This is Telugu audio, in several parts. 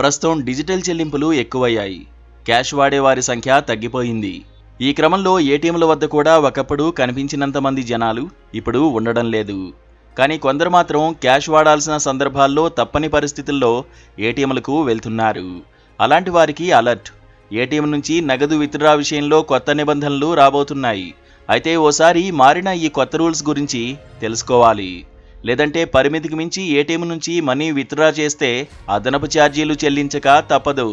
ప్రస్తుతం డిజిటల్ చెల్లింపులు ఎక్కువయ్యాయి. క్యాష్ వాడేవారి సంఖ్య తగ్గిపోయింది. ఈ క్రమంలో ఏటీఎంల వద్ద కూడా ఒకప్పుడు కనిపించినంత మంది జనాలు ఇప్పుడు ఉండడం లేదు. కానీ కొందరు మాత్రం క్యాష్ వాడాల్సిన సందర్భాల్లో తప్పని పరిస్థితుల్లో ఏటీఎంలకు వెళ్తున్నారు. అలాంటి వారికి అలర్ట్. ఏటీఎం నుంచి నగదు విత్డ్రా విషయంలో కొత్త నిబంధనలు రాబోతున్నాయి. అయితే ఓసారి మారిన ఈ కొత్త రూల్స్ గురించి తెలుసుకోవాలి. లేదంటే పరిమితికి మించి ఏటీఎం నుంచి మనీ విత్డ్రా చేస్తే అదనపు ఛార్జీలు చెల్లించక తప్పదు.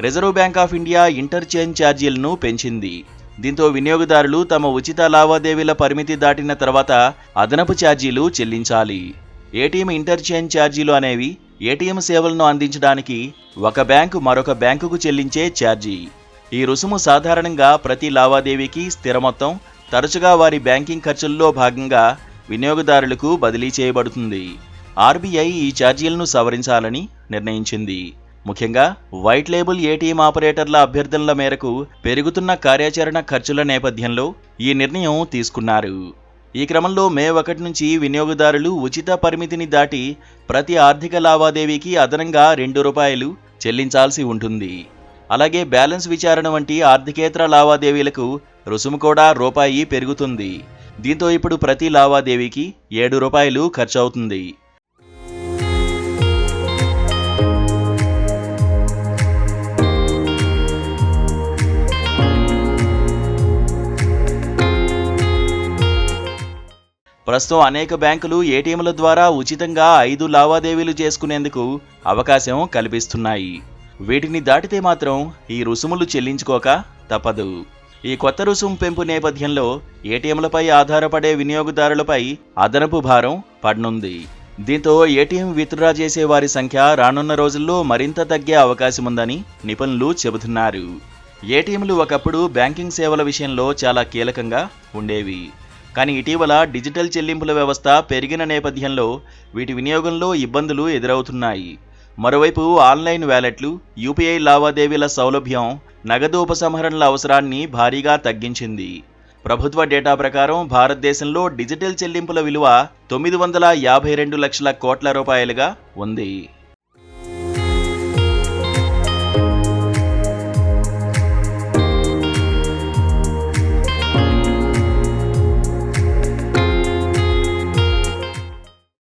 Reserve bank of India interchange ఛార్జీలను పెంచింది. దీంతో వినియోగదారులు తమ ఉచిత లావాదేవీల పరిమితి దాటిన తర్వాత అదనపు ఛార్జీలు చెల్లించాలి. ఏటీఎం ఇంటర్చేంజ్ ఛార్జీలు అనేవి ఏటీఎం సేవలను అందించడానికి ఒక బ్యాంకు మరొక బ్యాంకుకు చెల్లించే ఛార్జీ. ఈ రుసుము సాధారణంగా ప్రతి లావాదేవీకి స్థిర మొత్తం, తరచుగా వారి బ్యాంకింగ్ ఖర్చుల్లో భాగంగా వినియోగదారులకు బదిలీ చేయబడుతుంది. ఆర్బీఐ ఈ ఛార్జీలను సవరించాలని నిర్ణయించింది. ముఖ్యంగా వైట్ లేబుల్ ఏటీఎం ఆపరేటర్ల అభ్యర్థనల మేరకు పెరుగుతున్న కార్యాచరణ ఖర్చుల నేపథ్యంలో ఈ నిర్ణయం తీసుకున్నారు. ఈ క్రమంలో మే 1 నుంచి వినియోగదారులు ఉచిత పరిమితిని దాటి ప్రతి ఆర్థిక లావాదేవీకి అదనంగా ₹2 చెల్లించాల్సి ఉంటుంది. అలాగే బ్యాలెన్స్ విచారణ వంటి ఆర్థికేతర లావాదేవీలకు రుసుము కూడా రూపాయి పెరుగుతుంది. దీంతో ఇప్పుడు ప్రతి లావాదేవీకి ₹7 ఖర్చవుతుంది. ప్రస్తుతం అనేక బ్యాంకులు ఏటీఎంల ద్వారా ఉచితంగా 5 లావాదేవీలు చేసుకునేందుకు అవకాశం కల్పిస్తున్నాయి. వీటిని దాటితే మాత్రం ఈ రుసుములు చెల్లించుకోక తప్పదు. ఈ కొత్త రుసుము పెంపు నేపథ్యంలో ఏటీఎంలపై ఆధారపడే వినియోగదారులపై అదనపు భారం పడనుంది. దీంతో ఏటీఎం విత్డ్రా చేసే వారి సంఖ్య రానున్న రోజుల్లో మరింత తగ్గే అవకాశముందని నిపుణులు చెబుతున్నారు. ఏటీఎంలు ఒకప్పుడు బ్యాంకింగ్ సేవల విషయంలో చాలా కీలకంగా ఉండేవి. కానీ ఇటీవల డిజిటల్ చెల్లింపుల వ్యవస్థ పెరిగిన నేపథ్యంలో వీటి వినియోగంలో ఇబ్బందులు ఎదురవుతున్నాయి. మరోవైపు ఆన్లైన్ వ్యాలెట్లు, యూపీఐ లావాదేవీల సౌలభ్యం నగదు ఉపసంహరణల అవసరాన్ని భారీగా తగ్గించింది. ప్రభుత్వ డేటా ప్రకారం భారతదేశంలో డిజిటల్ చెల్లింపుల విలువ 952 లక్షల కోట్ల రూపాయలుగా ఉంది.